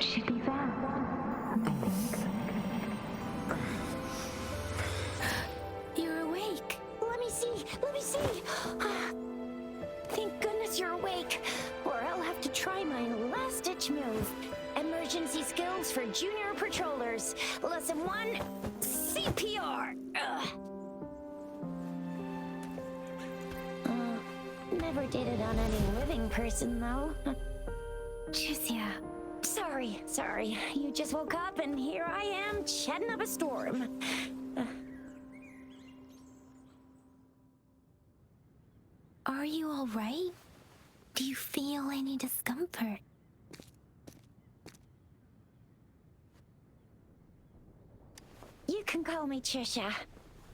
should be that, I think. You're awake. Let me see. Thank goodness you're awake, or I'll have to try my last-ditch move. Emergency skills for junior patrollers. Lesson 1, CPR. Never did it on any living person, though. Jusia. Sorry. You just woke up, and here I am, chatting up a storm. Are you all right? Do you feel any discomfort? You can call me Trisha,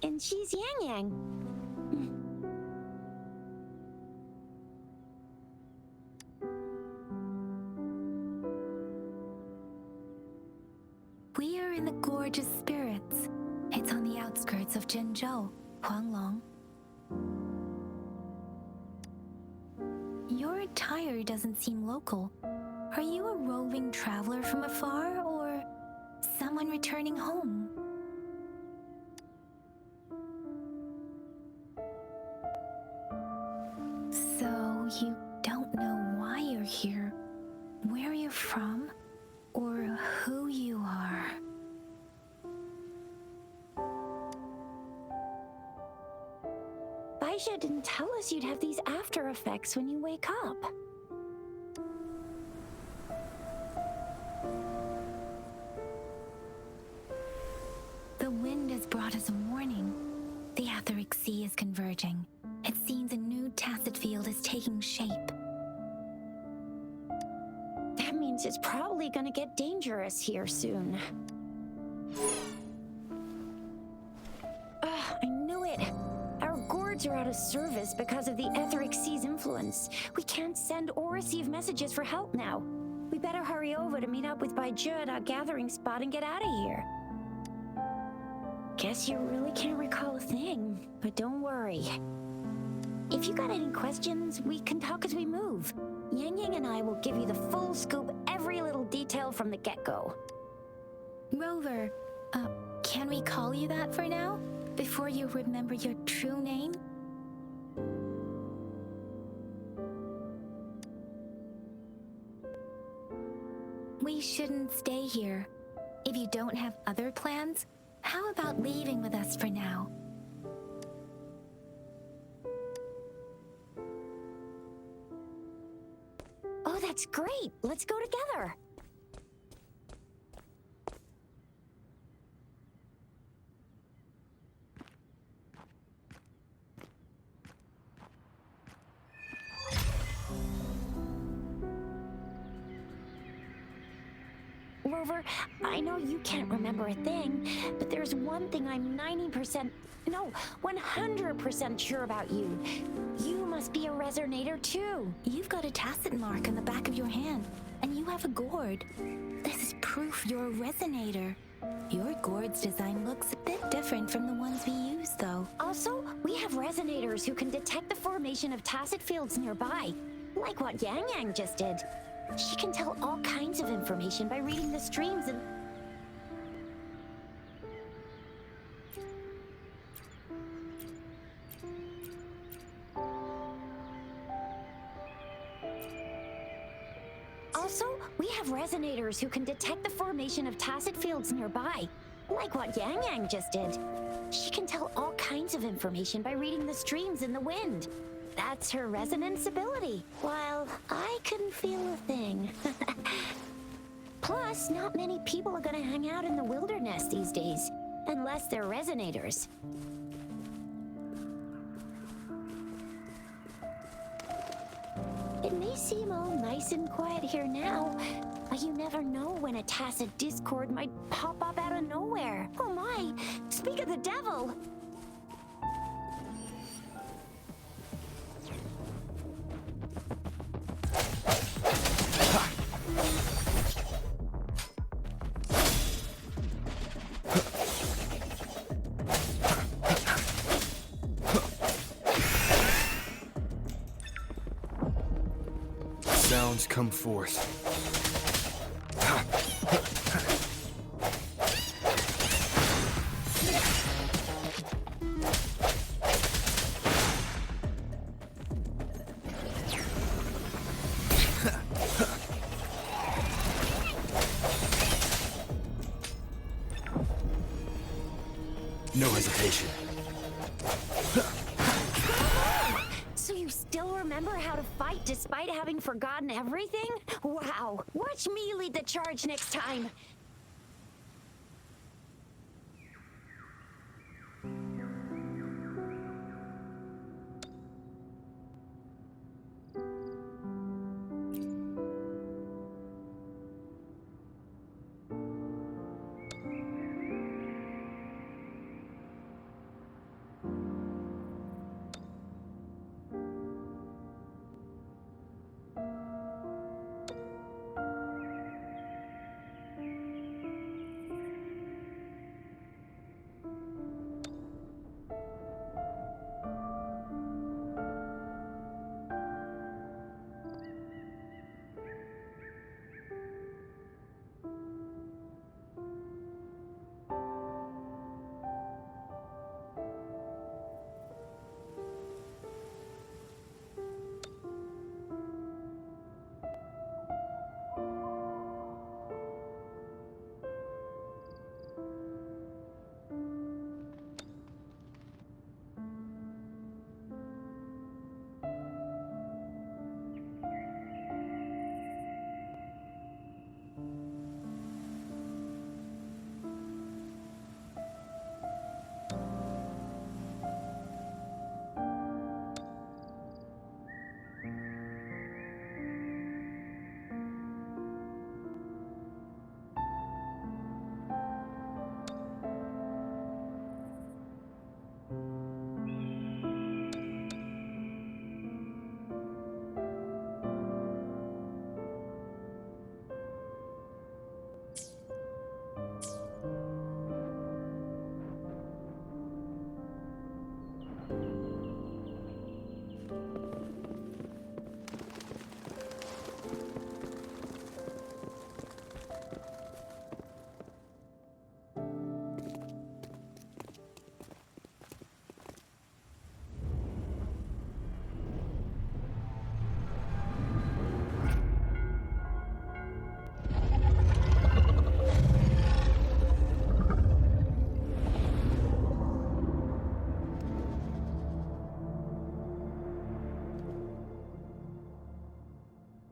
and she's Yang Yang. We are in the Gorge of Spirits. It's on the outskirts of Jinzhou, Huanglong. Your attire doesn't seem local. Are you a roving traveler from afar, or someone returning home? So you don't know why you're here, where you're from, or who you are. Baisha didn't tell us you'd have these after effects when you wake up. The wind has brought us a warning. The Etheric Sea is converging. It seems a new tacit field is taking shape. That means it's probably gonna get dangerous here soon. I knew it. Our gourds are out of service because of the Etheric Sea's influence. We can't send or receive messages for help now. We better hurry over to meet up with Baizhi at our gathering spot and get out of here. Guess you really can't recall a thing, but don't worry. If you got any questions, we can talk as we move. Yang Yang and I will give you the full scoop, every little detail from the get-go. Rover, can we call you that for now? Before you remember your true name? We shouldn't stay here. If you don't have other plans, how about leaving with us for now? Oh, that's great! Let's go together! Rover, I know you can't remember a thing, but there's one thing I'm 100% sure about you. You must be a resonator too. You've got a tacit mark on the back of your hand, and you have a gourd. This is proof you're a resonator. Your gourd's design looks a bit different from the ones we use, though. Also, we have resonators who can detect the formation of tacit fields nearby, like what Yang Yang just did. She can tell all kinds of information by reading the streams and... Also, we have resonators who can detect the formation of tacit fields nearby, like what Yang Yang just did. She can tell all kinds of information by reading the streams in the wind. That's her resonance ability, while I couldn't feel a thing. Plus, not many people are gonna hang out in the wilderness these days, unless they're resonators. It may seem all nice and quiet here now, but you never know when a tacit discord might pop up out of nowhere. Oh my, speak of the devil! Sounds come forth. No hesitation. So you still remember how to fight despite having forgotten everything? Wow! Watch me lead the charge next time!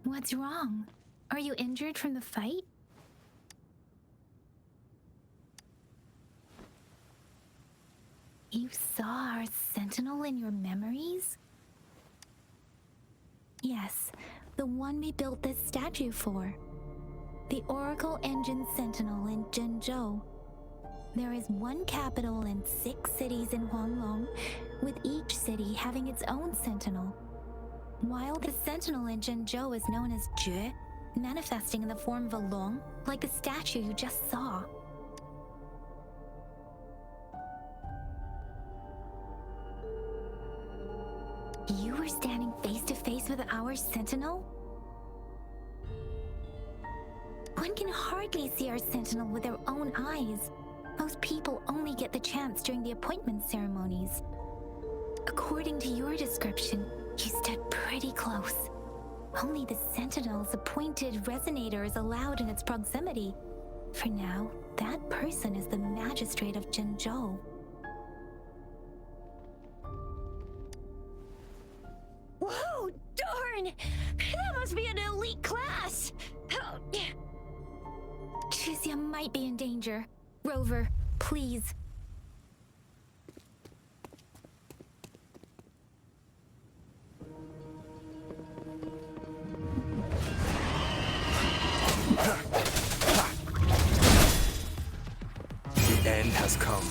What's wrong? Are you injured from the fight? You saw our Sentinel in your memories? Yes, the one we built this statue for. The Oracle Engine Sentinel in Jinzhou. There is one capital and 6 cities in Huanglong, with each city having its own Sentinel. While the Sentinel in Jinzhou is known as Jue, manifesting in the form of a long, like the statue you just saw. You were standing face to face with our Sentinel? One can hardly see our Sentinel with their own eyes. Most people only get the chance during the appointment ceremonies. According to your description, you stood pretty close. Only the Sentinel's appointed resonator is allowed in its proximity. For now, that person is the Magistrate of Jinzhou. Whoa, darn! That must be an elite class! Chizia might be in danger. Rover, please. The end has come.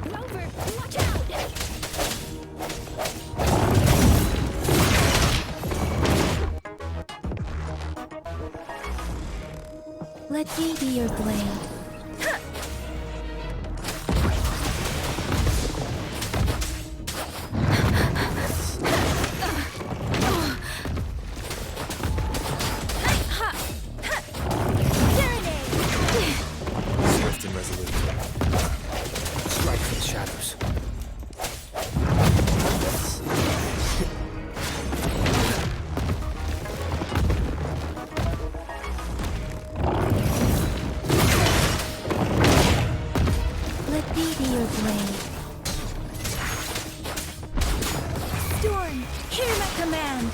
Rover, watch out! Let me be your blade. Swift and resolute. Strike for the shadows. Speedy your blade. Storm, hear my command!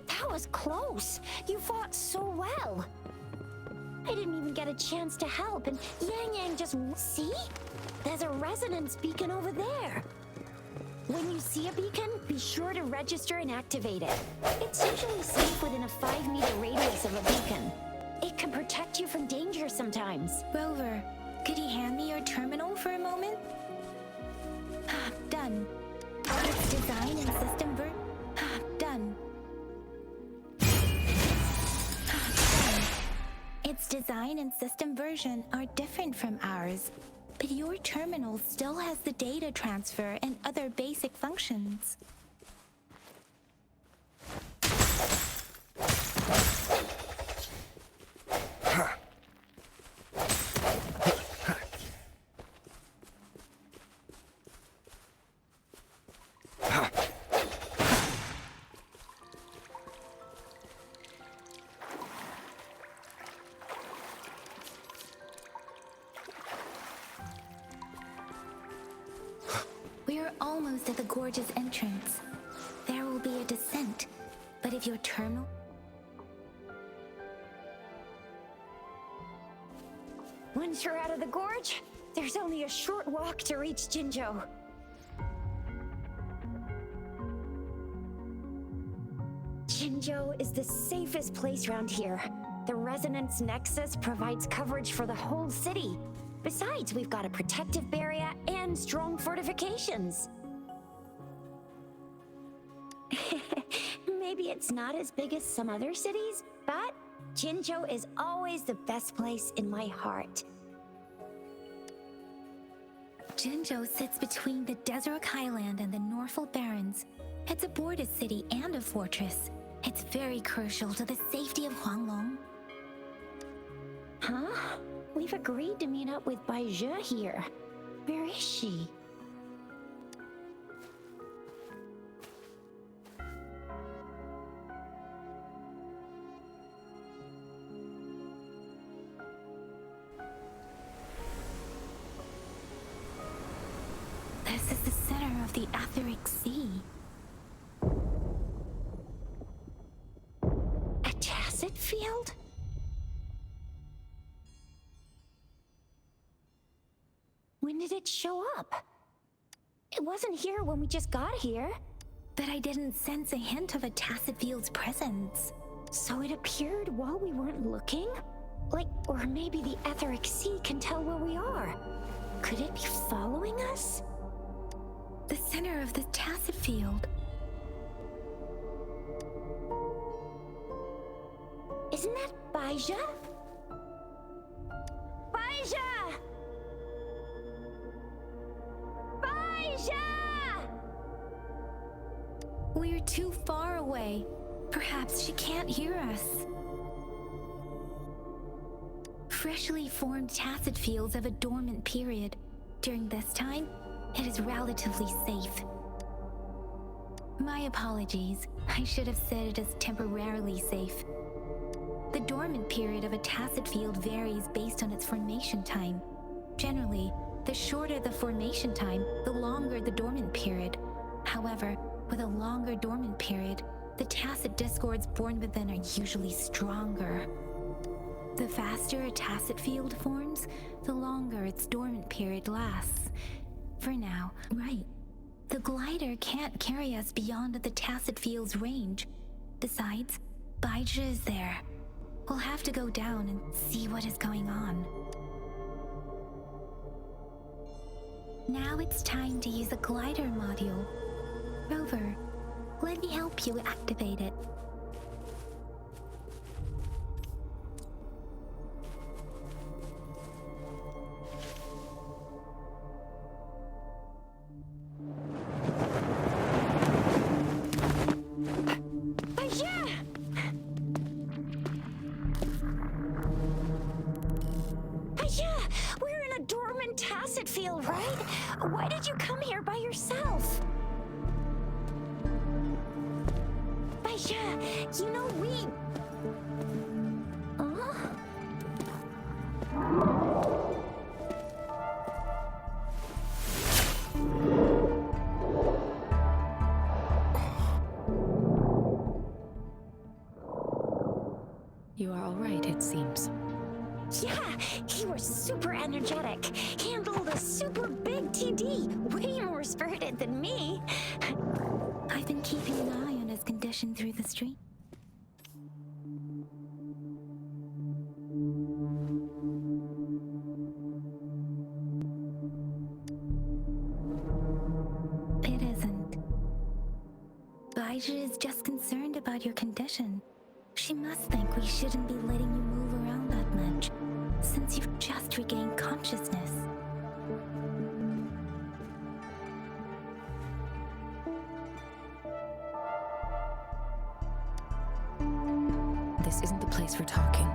That was close. You fought so well. I didn't even get a chance to help, and Yang just... See? There's a resonance beacon over there. When you see a beacon, be sure to register and activate it. It's usually safe within a 5-meter radius of a beacon. It can protect you from danger sometimes. Rover, could you hand me your terminal for a moment? Done. Its design and system done. Its design and system version are different from ours, but your terminal still has the data transfer and other basic functions. We're almost at the gorge's entrance. There will be a descent, but if your terminal... Once you're out of the gorge, there's only a short walk to reach Jinzhou. Jinzhou is the safest place around here. The resonance nexus provides coverage for the whole city. Besides, we've got a protective barrier and strong fortifications. Maybe it's not as big as some other cities, but Jinzhou is always the best place in my heart. Jinzhou sits between the Desert Highland and the Norfolk Barrens. It's a border city and a fortress. It's very crucial to the safety of Huanglong. Huh? We've agreed to meet up with Baizhe here. Where is she? This is the center of the Etheric Sea. A tacit field? When did it show up? It wasn't here when we just got here. But I didn't sense a hint of a tacit field's presence. So it appeared while we weren't looking? Like, or maybe the Etheric Sea can tell where we are. Could it be following us? The center of the tacit field. Isn't that Baizhe? Baizhe! too far away. Perhaps she can't hear us. Freshly formed tacet fields have a dormant period. During this time, it is relatively safe. My apologies. I should have said it is temporarily safe. The dormant period of a tacet field varies based on its formation time. Generally, the shorter the formation time, the longer the dormant period. However, with a longer dormant period, the tacet discords born within are usually stronger. The faster a tacet field forms, the longer its dormant period lasts. For now, right. The glider can't carry us beyond the tacet field's range. Besides, Baizhi is there. We'll have to go down and see what is going on. Now it's time to use a glider module. Rover, let me help you activate it. We're in a dormant tacet field, right? Why did you come here by yourself? Baisha, you know we... You are all right, it seems. Yeah, you were super energetic. Handled a super big TD. Way more spirited than me. I've been keeping an eye on his condition through the stream. It isn't. Baizhi is just concerned about your condition. She must think we shouldn't be letting you move around that much, since you've just regained consciousness. This isn't the place for talking.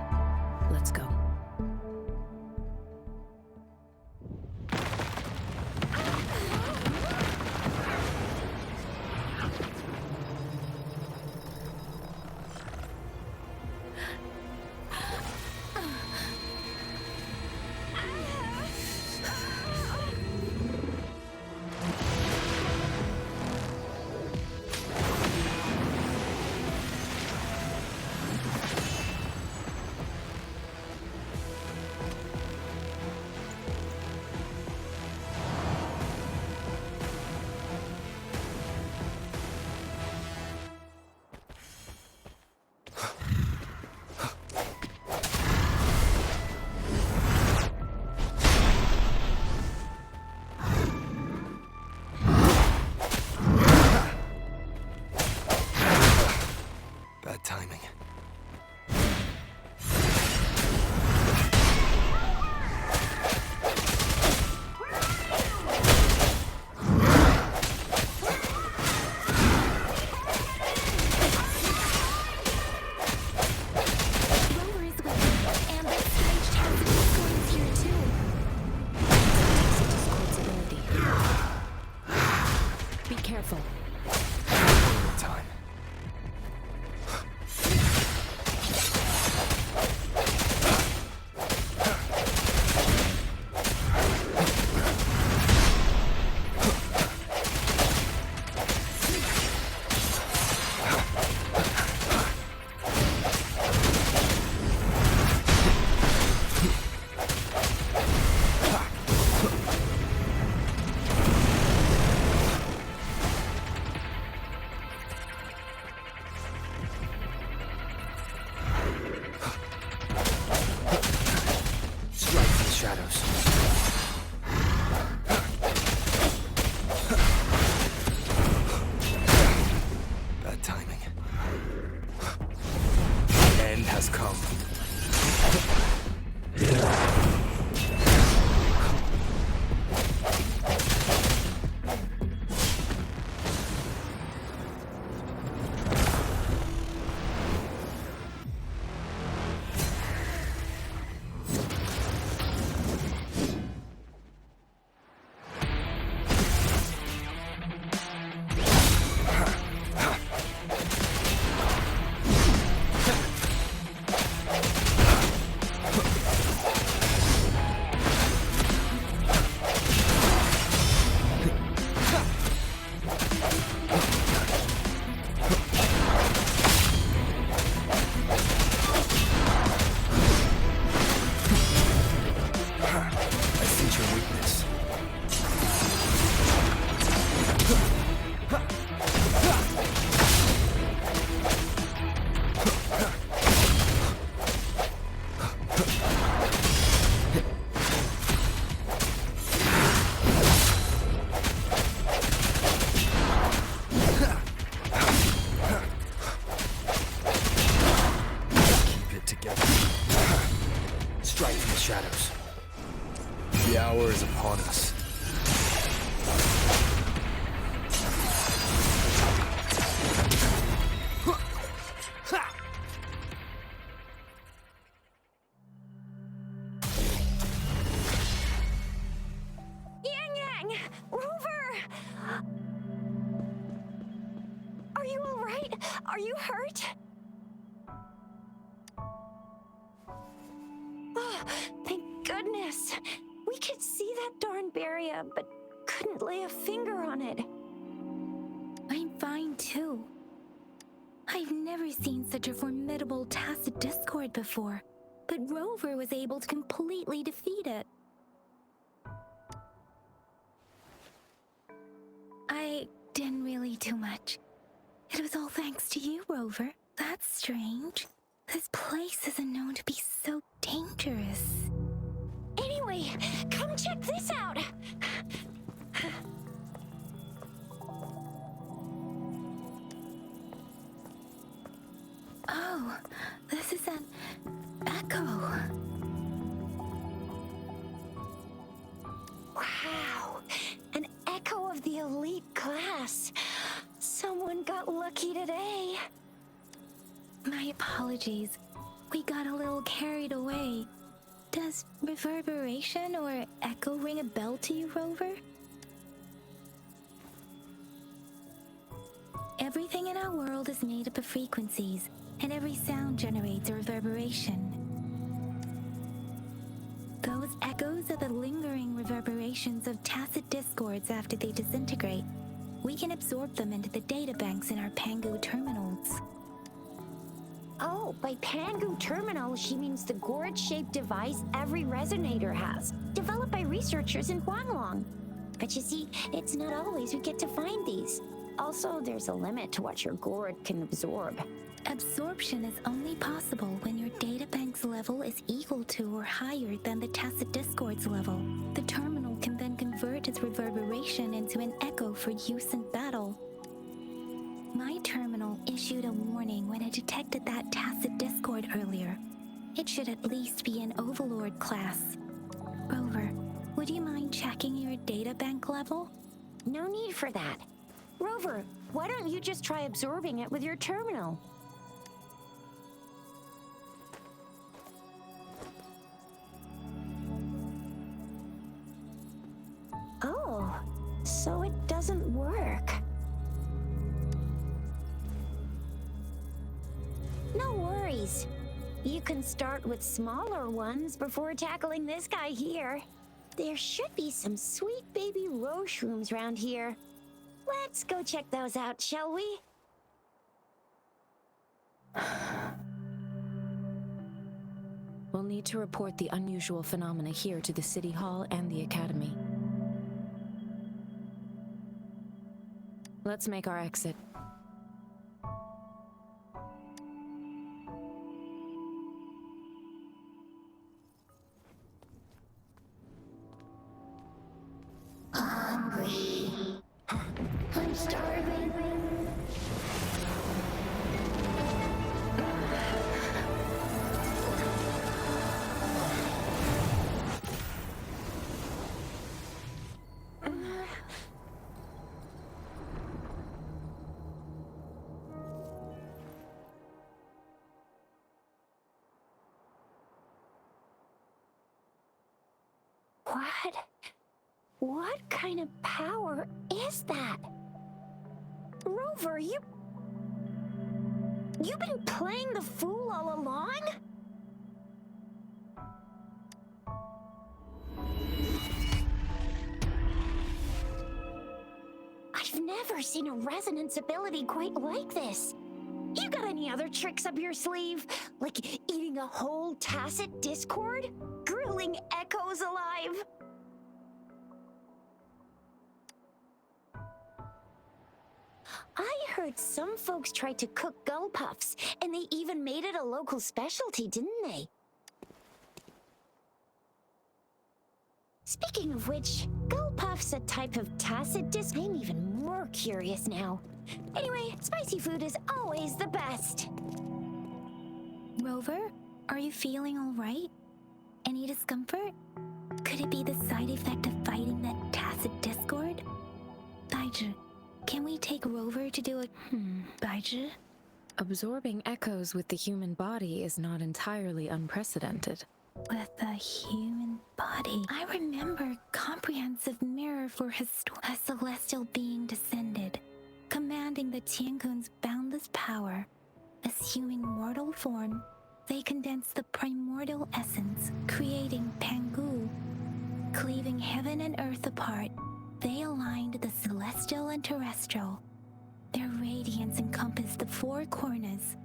Let's go. Bad timing. Rover is with me, and that strange tacet discord is here too. Discord's ability. Be careful. Time. power is upon us. Yang Yang! Rover! Are you alright? Are you hurt? Oh, thank goodness. We could see that darn barrier, but couldn't lay a finger on it. I'm fine too. I've never seen such a formidable tacit discord before, but Rover was able to completely defeat it. I didn't really do much. It was all thanks to you, Rover. That's strange. This place isn't known to be so dangerous. Anyway, come check this out. Oh, this is an echo. Wow, an echo of the elite class. Someone got lucky today. My apologies. We got a little carried away. Does reverberation or echo ring a bell to you, Rover? Everything in our world is made up of frequencies, and every sound generates a reverberation. Those echoes are the lingering reverberations of tacit discords after they disintegrate. We can absorb them into the databanks in our Pangu terminals. Oh, by Pangu Terminal, she means the gorge-shaped device every resonator has, developed by researchers in Huanglong. But you see, it's not always we get to find these. Also, there's a limit to what your gorge can absorb. Absorption is only possible when your databank's level is equal to or higher than the tacit discord's level. The terminal can then convert its reverberation into an echo for use in battle. My terminal issued a warning when it detected that tacit discord earlier. It should at least be an Overlord class. Rover, would you mind checking your databank level? No need for that. Rover, why don't you just try absorbing it with your terminal? Oh, so it doesn't work. No worries. You can start with smaller ones before tackling this guy here. There should be some sweet baby roche rooms around here. Let's go check those out, shall we? We'll need to report the unusual phenomena here to the City Hall and the Academy. Let's make our exit. I'm starving. What kind of power is that? Rover, you've been playing the fool all along? I've never seen a resonance ability quite like this. You got any other tricks up your sleeve? Like eating a whole tacit discord? Grilling echoes alive? I heard some folks tried to cook gull puffs, and they even made it a local specialty, didn't they? Speaking of which, gull puff's a type of tacit disc. I'm even more curious now. Anyway, spicy food is always the best. Rover, are you feeling all right? Any discomfort? Could it be the side effect of fighting that tacit discord? Baizhi, can we take Rover to do a... Baizhi? Absorbing echoes with the human body is not entirely unprecedented. With the human body. I remember comprehensive mirror for a celestial being descended, commanding the Tiankun's boundless power. Assuming mortal form, they condensed the primordial essence, creating Pangu. Cleaving heaven and earth apart, they aligned the celestial and terrestrial. Their radiance encompassed the four corners.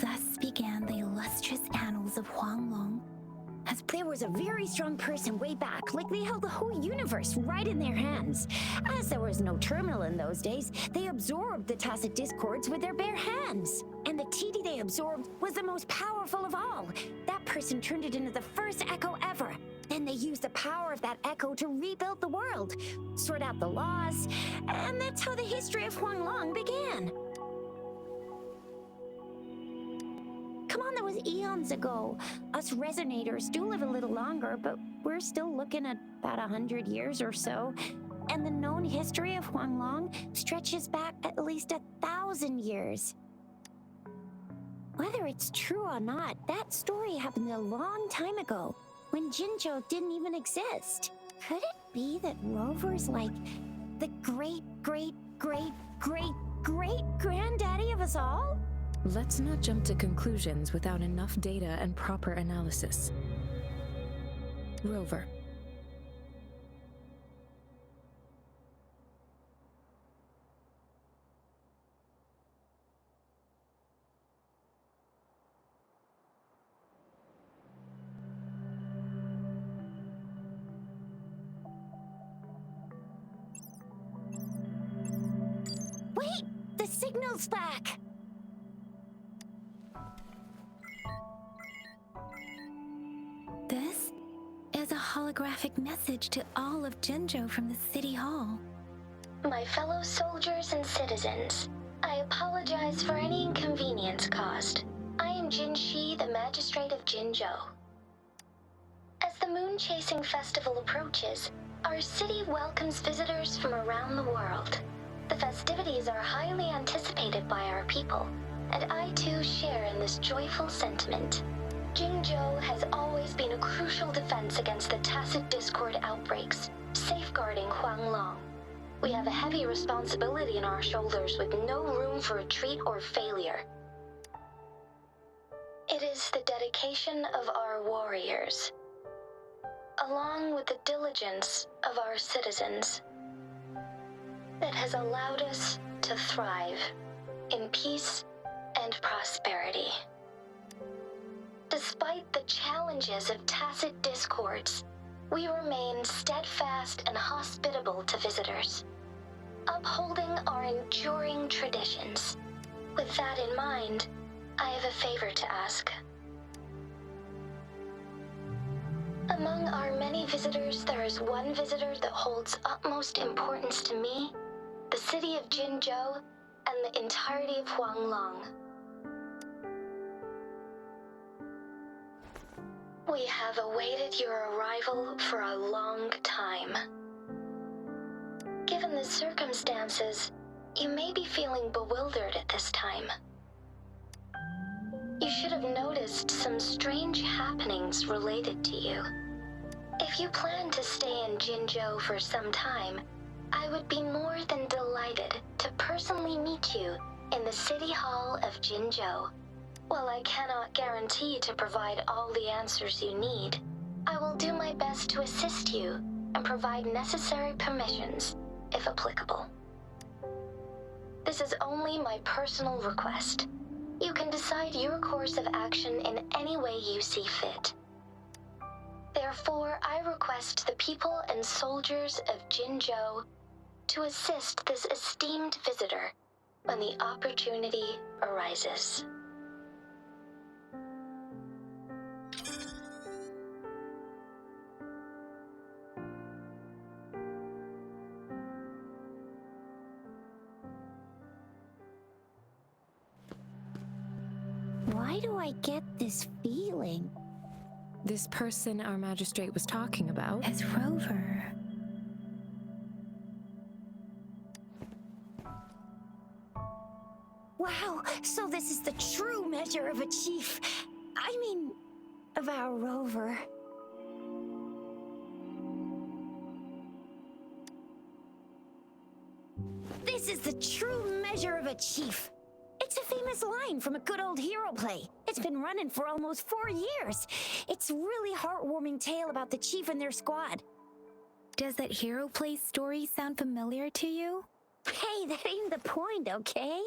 Thus began the illustrious annals of Huanglong. As there was a very strong person way back, like they held the whole universe right in their hands. As there was no terminal in those days, they absorbed the tacit discords with their bare hands. And the TD they absorbed was the most powerful of all. That person turned it into the first echo ever. Then they used the power of that echo to rebuild the world, sort out the laws, and that's how the history of Huanglong began. Come on, that was eons ago. Us resonators do live a little longer, but we're still looking at about 100 years or so. And the known history of Huanglong stretches back at least 1,000 years. Whether it's true or not, that story happened a long time ago, when Jinzhou didn't even exist. Could it be that Rover's like the great granddaddy of us all? Let's not jump to conclusions without enough data and proper analysis. Rover. Wait! The signal's back! This is a holographic message to all of Jinzhou from the City Hall. My fellow soldiers and citizens, I apologize for any inconvenience caused. I am Jinshi, the Magistrate of Jinzhou. As the Moon-Chasing Festival approaches, our city welcomes visitors from around the world. The festivities are highly anticipated by our people, and I too share in this joyful sentiment. Jinzhou has always been a crucial defense against the tacit discord outbreaks, safeguarding Huanglong. We have a heavy responsibility on our shoulders with no room for retreat or failure. It is the dedication of our warriors, along with the diligence of our citizens, that has allowed us to thrive in peace and prosperity. Despite the challenges of tacit discords, we remain steadfast and hospitable to visitors, upholding our enduring traditions. With that in mind, I have a favor to ask. Among our many visitors, there is one visitor that holds utmost importance to me, the city of Jinzhou, and the entirety of Huanglong. We have awaited your arrival for a long time. Given the circumstances, you may be feeling bewildered at this time. You should have noticed some strange happenings related to you. If you plan to stay in Jinzhou for some time, I would be more than delighted to personally meet you in the City Hall of Jinzhou. While I cannot guarantee to provide all the answers you need, I will do my best to assist you and provide necessary permissions, if applicable. This is only my personal request. You can decide your course of action in any way you see fit. Therefore, I request the people and soldiers of Jinzhou to assist this esteemed visitor when the opportunity arises. Why do I get this feeling? This person our magistrate was talking about? As Rover. Wow, so this is the true measure of a chief. I mean, of our rover. This is the true measure of a chief. It's a famous line from a good old hero play. It's been running for almost 4 years. It's a really heartwarming tale about the chief and their squad. Does that hero play story sound familiar to you? Hey, that ain't the point, okay?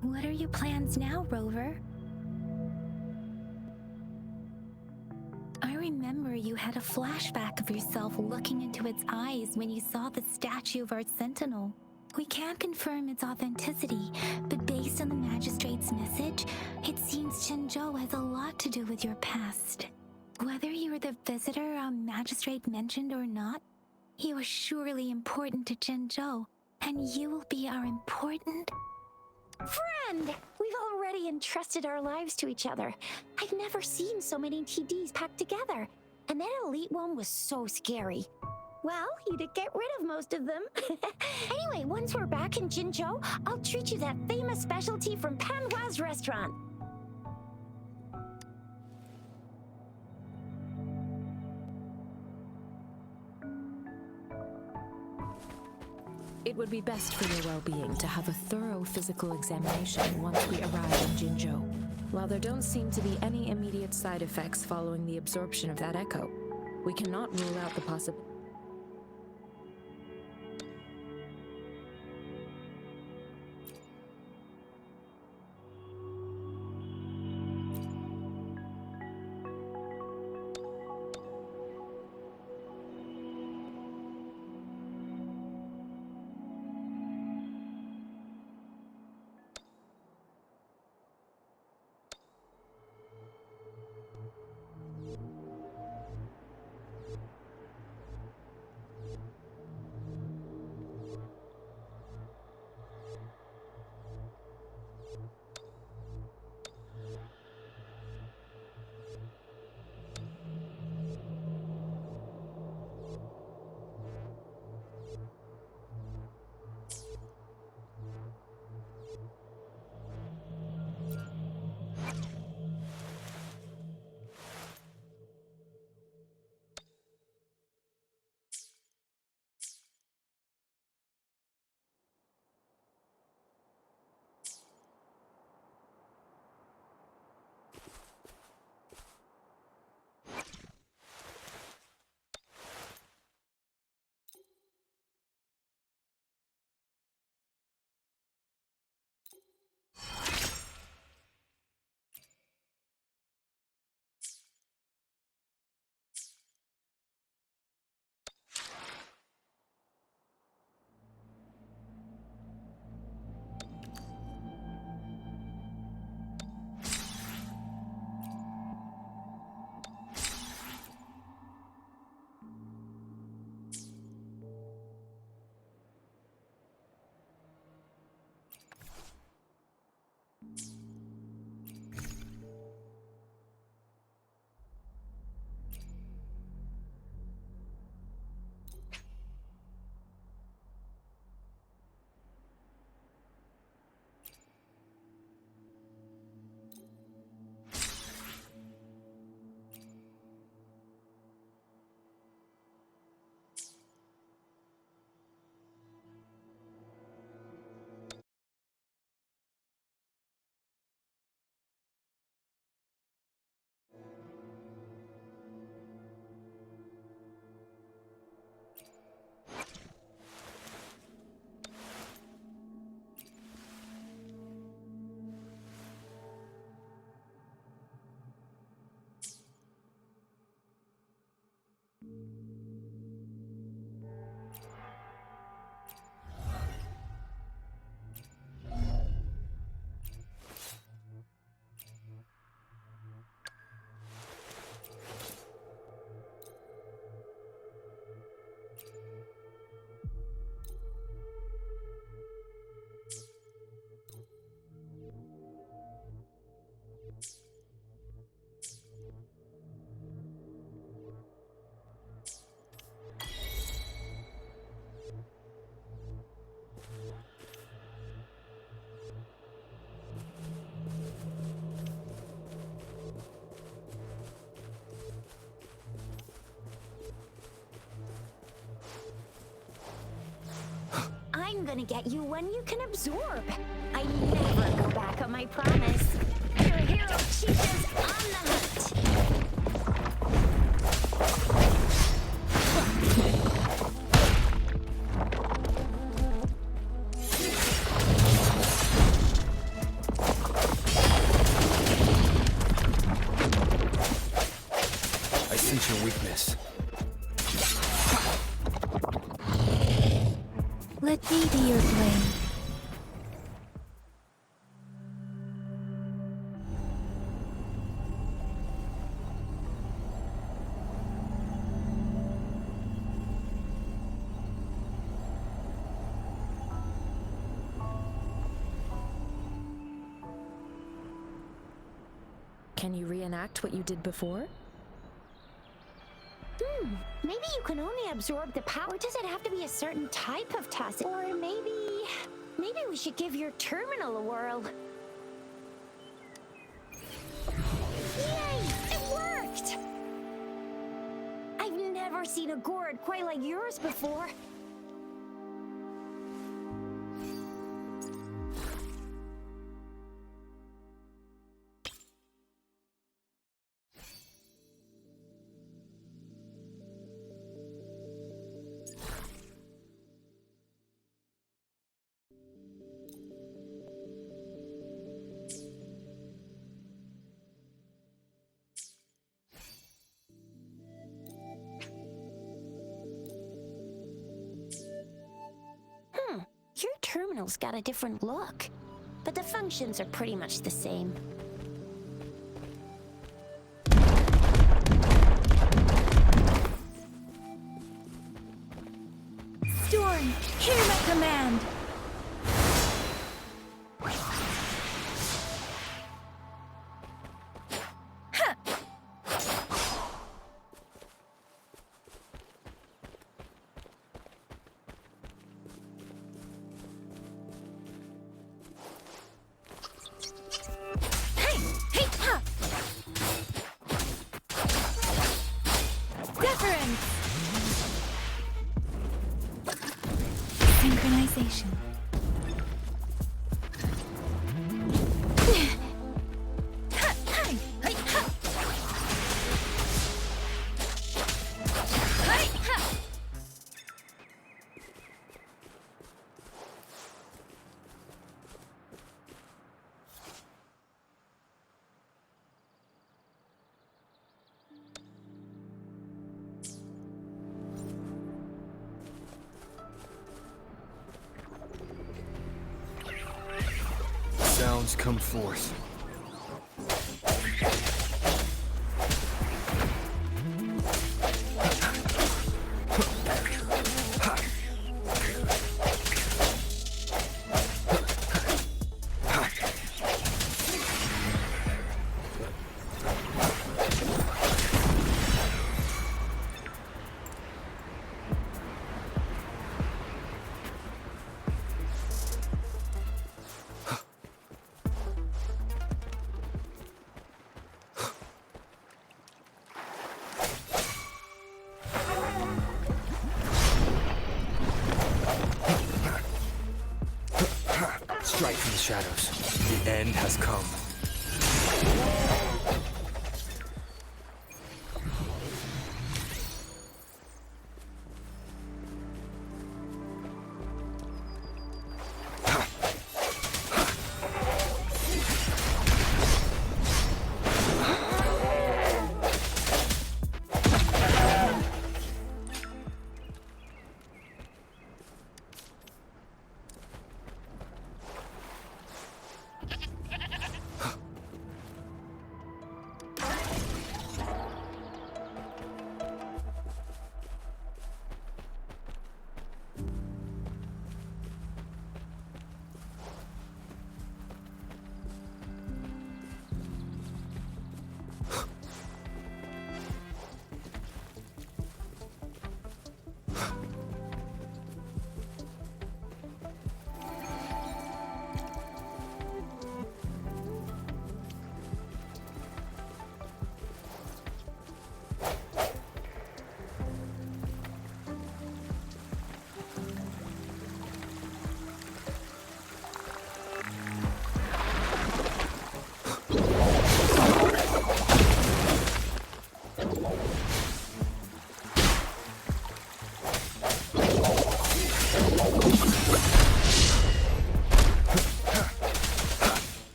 What are your plans now, Rover? I remember you had a flashback of yourself looking into its eyes when you saw the statue of our Sentinel. We can't confirm its authenticity, but based on the Magistrate's message, it seems Jinzhou has a lot to do with your past. Whether you were the visitor our Magistrate mentioned or not, you are surely important to Jinzhou, and you will be our important... Friend! We've already entrusted our lives to each other. I've never seen so many TDs packed together. And that elite one was so scary. Well, you did get rid of most of them. Anyway, once we're back in Jinzhou, I'll treat you that famous specialty from Panhua's restaurant. It would be best for your well-being to have a thorough physical examination once we arrive in Jinzhou. While there don't seem to be any immediate side effects following the absorption of that echo, we cannot rule out the possibility. gonna get you when you can absorb. I never go back on my promise. Your hero chief is on the hunt. I sense your weakness. Let me be your blade. Can you reenact what you did before? Maybe you can only absorb the power. Or does it have to be a certain type of tacit? Or maybe we should give your terminal a whirl. Yay! It worked! I've never seen a gourd quite like yours before. Your terminal's got a different look, but the functions are pretty much the same. Storm, hear my command! Synchronization. Sounds come forth. Strike from the shadows. The end has come.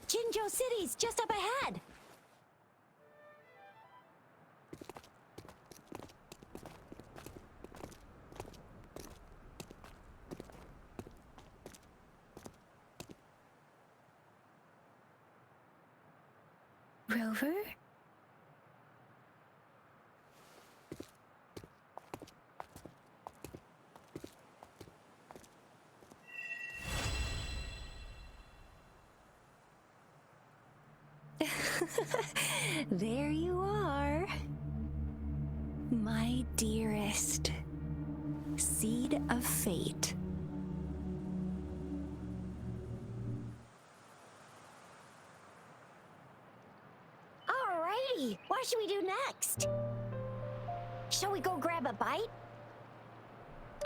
Jinzhou City's just up ahead! Rover? There you are. My dearest. Seed of fate. Alrighty, what should we do next? Shall we go grab a bite?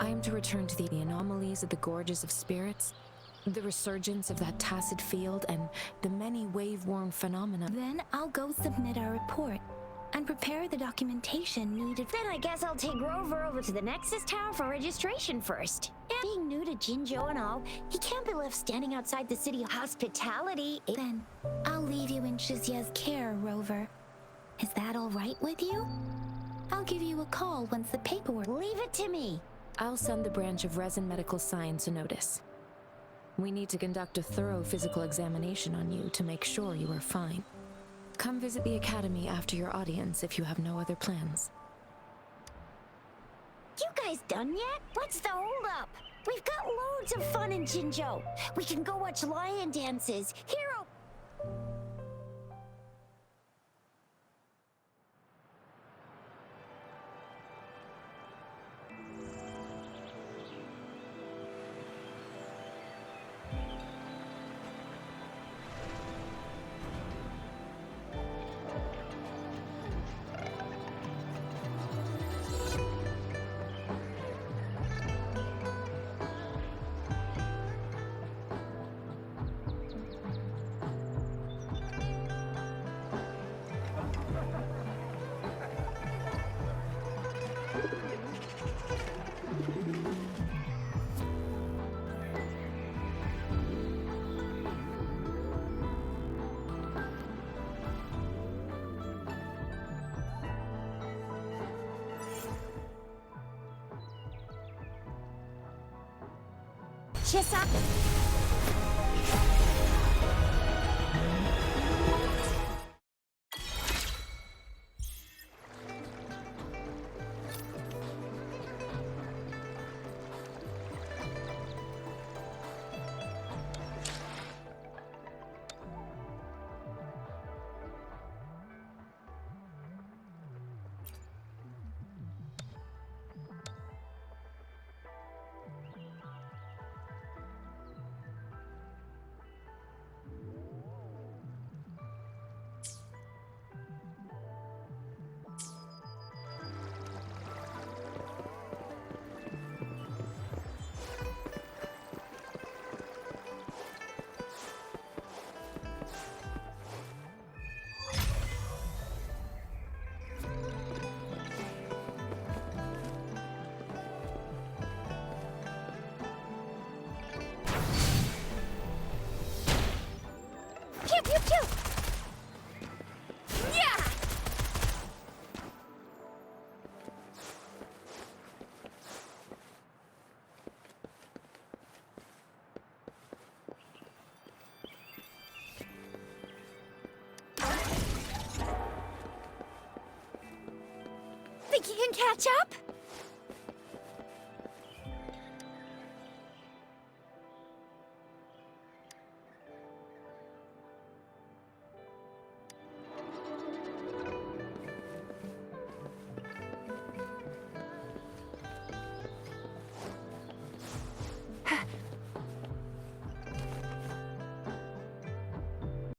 I am to return to the anomalies of the gorges of spirits, the resurgence of that tacit field, and the many wave-worn phenomena. Then I'll go submit our report and prepare the documentation needed. Then I guess I'll take Rover over to the Nexus Tower for registration first. And being new to Jinzhou and all, he can't be left standing outside the city hospitality. Then I'll leave you in Shizia's care, Rover. Is that all right with you? I'll give you a call once the paperwork... Leave it to me. I'll send the branch of Resin Medical Science a notice. We need to conduct a thorough physical examination on you to make sure you are fine. Come visit the academy after your audience if you have no other plans. You guys done yet? What's the holdup? We've got loads of fun in Jinzhou. We can go watch lion dances, hero... Chisa... Pew, pew, pew! Yeah! Think you can catch up?